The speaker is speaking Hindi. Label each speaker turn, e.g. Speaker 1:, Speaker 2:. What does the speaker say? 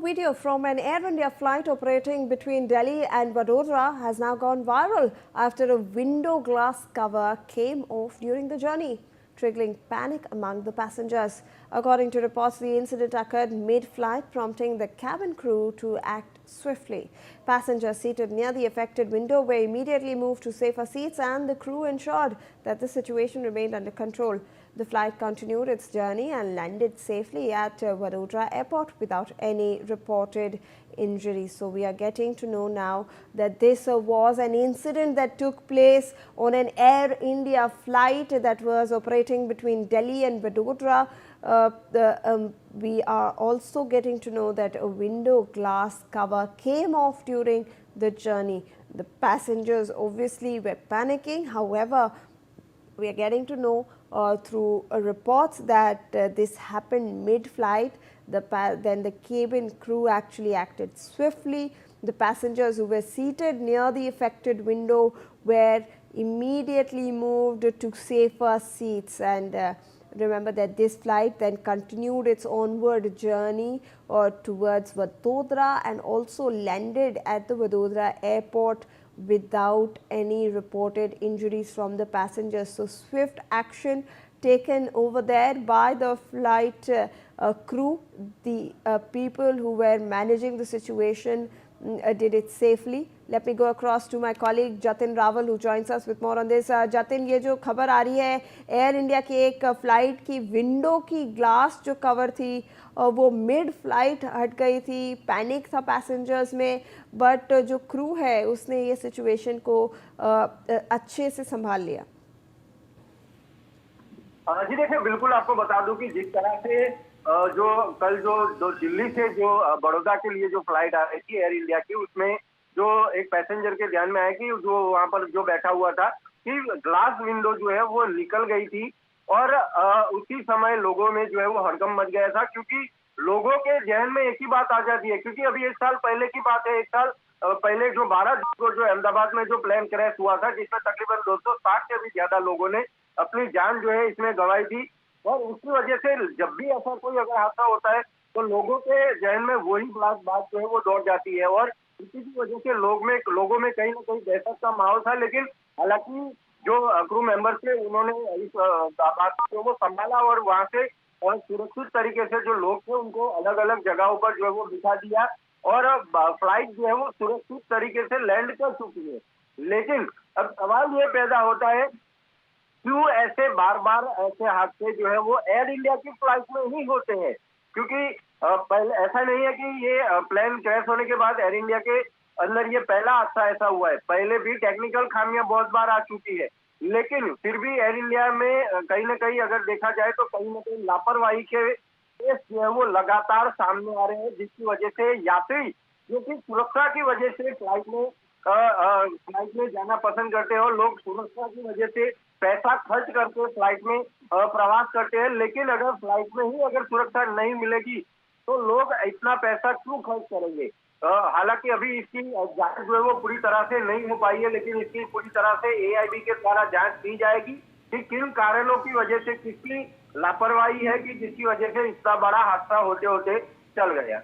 Speaker 1: video from an Air India flight operating between Delhi and Vadodara has now gone viral after a window glass cover came off during the journey, triggering panic among the passengers. According to reports, the incident occurred mid-flight, prompting the cabin crew to act swiftly. Passengers seated near the affected window were immediately moved to safer seats, and the crew ensured that the situation remained under control. The flight continued its journey and landed safely at Vadodara Airport without any reported injuries. So we are getting to know now that this was an incident that took place on an Air India flight that was operating between Delhi and Vadodara. We are also getting to know that a window glass cover came off during the journey. The passengers obviously were panicking. However, we are getting to know through reports that this happened mid-flight. Then the cabin crew actually acted swiftly. The passengers who were seated near the affected window were immediately moved to safer seats. And remember that this flight then continued its onward journey towards Vadodara and also landed at the Vadodara airport without any reported injuries from the passengers. So swift action taken over there by the flight crew. The people who were managing the situation did it safely. Let me go across to my colleague Jatin Rawal who joins us with more on this. Jatin, ये जो खबर आ रही है एयर इंडिया के एक फ्लाइट की विंडो की ग्लास जो कवर थी वो मिड फ्लाइट हट गई थी, पैनिक था पैसेंजर्स में, बट जो क्रू है उसने ये सिचुएशन को अच्छे से संभाल लिया।
Speaker 2: जी देखिए, बिल्कुल आपको बता दूं कि जिस तरह से जो कल जो दिल्ली से जो बड़ौदा के लिए जो फ्लाइट आ रही थी एयर इंडिया की, उसमें जो एक पैसेंजर के ध्यान में आया कि जो वहां पर जो बैठा हुआ था कि ग्लास विंडो जो है वो निकल गई थी और उसी समय लोगों में जो है वो हड़कंप मच गया था, क्योंकि लोगों के जहन में एक ही बात आ जाती है। क्योंकि अभी 1 साल पहले की बात है, 1 साल पहले जो 12 जून को जो अहमदाबाद में जो प्लेन क्रैश हुआ था, जिसमें तकरीबन 260 से भी ज्यादा लोगों ने अपनी जान जो है इसमें गंवाई थी। और उसकी वजह से जब भी ऐसा कोई अगर हादसा होता है तो लोगों के जहन में वही बात जो है वो दौड़ जाती है और इसी की वजह से लोगों में कहीं ना कहीं दहशत का माहौल था। लेकिन हालांकि जो क्रू मेंबर थे उन्होंने इस बात को वो संभाला और वहां से सुरक्षित तरीके से जो लोग थे उनको अलग अलग जगहों पर जो है वो बिठा दिया और फ्लाइट जो है वो सुरक्षित तरीके से लैंड कर चुकी है। लेकिन अब सवाल ये पैदा होता है, क्यों ऐसे बार बार ऐसे हादसे जो है वो एयर इंडिया की फ्लाइट में ही होते हैं? क्योंकि पहले ऐसा नहीं है कि ये प्लेन क्रैश होने के बाद एयर इंडिया के अंदर ये पहला हादसा ऐसा हुआ है। पहले भी टेक्निकल खामियां बहुत बार आ चुकी है, लेकिन फिर भी एयर इंडिया में कहीं ना कहीं अगर देखा जाए तो कहीं ना कहीं लापरवाही के केस जो है वो लगातार सामने आ रहे हैं, जिसकी वजह से यात्री जो कि सुरक्षा की वजह से फ्लाइट में जाना पसंद करते हैं और लोग सुरक्षा की वजह से पैसा खर्च करके फ्लाइट में प्रवास करते हैं। लेकिन अगर फ्लाइट में ही अगर सुरक्षा नहीं मिलेगी तो लोग इतना पैसा क्यों खर्च करेंगे? हालांकि अभी इसकी जांच जो है वो पूरी तरह से नहीं हो पाई है, लेकिन इसकी पूरी तरह से एआईबी के द्वारा जांच की जाएगी कि किन कारणों की वजह से किसकी लापरवाही है कि जिसकी वजह से इतना बड़ा हादसा होते होते चल गया।